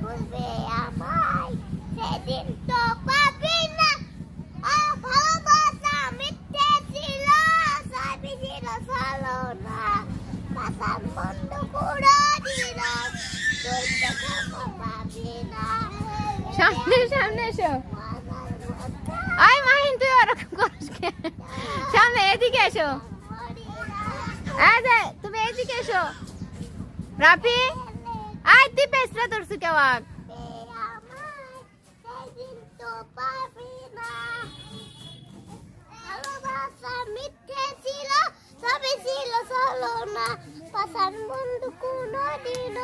খুঁজবে আমায় সেদিন তো পাবি না ভালোবাসা মিথ্যে ছিল সবই ছিল ছলনা পাশান বন্ধ করে দিল তুই তো ক্ষমা পাবি না সামনে সামনে এসো আই মাহিন তুই ওরকম করিস কেন? সামনে এদিকে এসো এই যে তুমি এদিকে এসো রাফি আই তুই পেছরা ধরছু কেওয়াক সেদিন তো পাবি না ভালোবাসা মিথ্যে ছিল সবই ছিল ছলনা পাশান বন্ধ কোনো দিন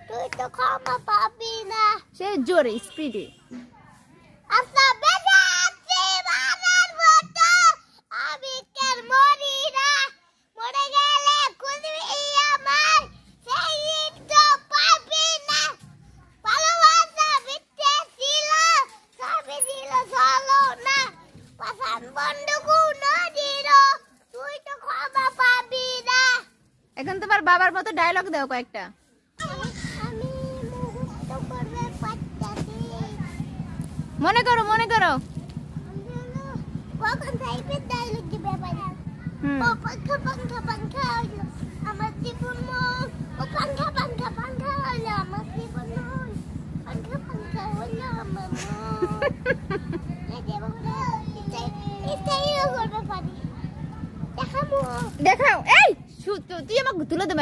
তুই তো ক্ষমা পাবি না সে জোরে স্পিডে আচ্ছা বেঁচে আছি বাবার মতো আমি কেন মরি না মরে গেলে খুঁজবি আমায় সেই দিন তো পাবি না ভালোবাসা মিথ্যে ছিল সবই ছিল ছলনা পাশান বন্ধ কোনো দিন তুই তো ক্ষমা পাবি না এখন তোমার বাবার মতো ডায়লগ দাও কয়েকটা আমি মুহূর্ত করবে পাচ্ছি মনে করো কখন টাইপের ডায়লগ দিবে পারি হুম ও পাঙ্খা পাঙ্খা পাঙ্খা হইলো আমার জীবন মন ও পাঙ্খা পাঙ্খা পাঙ্খা হইলো আমার জীবন মন পাঙ্খা পাঙ্খা হইলো আমার মন এই যে বাবা এটাই করবে পারি দেখাবো দেখাও এই তুই আমাকে তুলে দেবে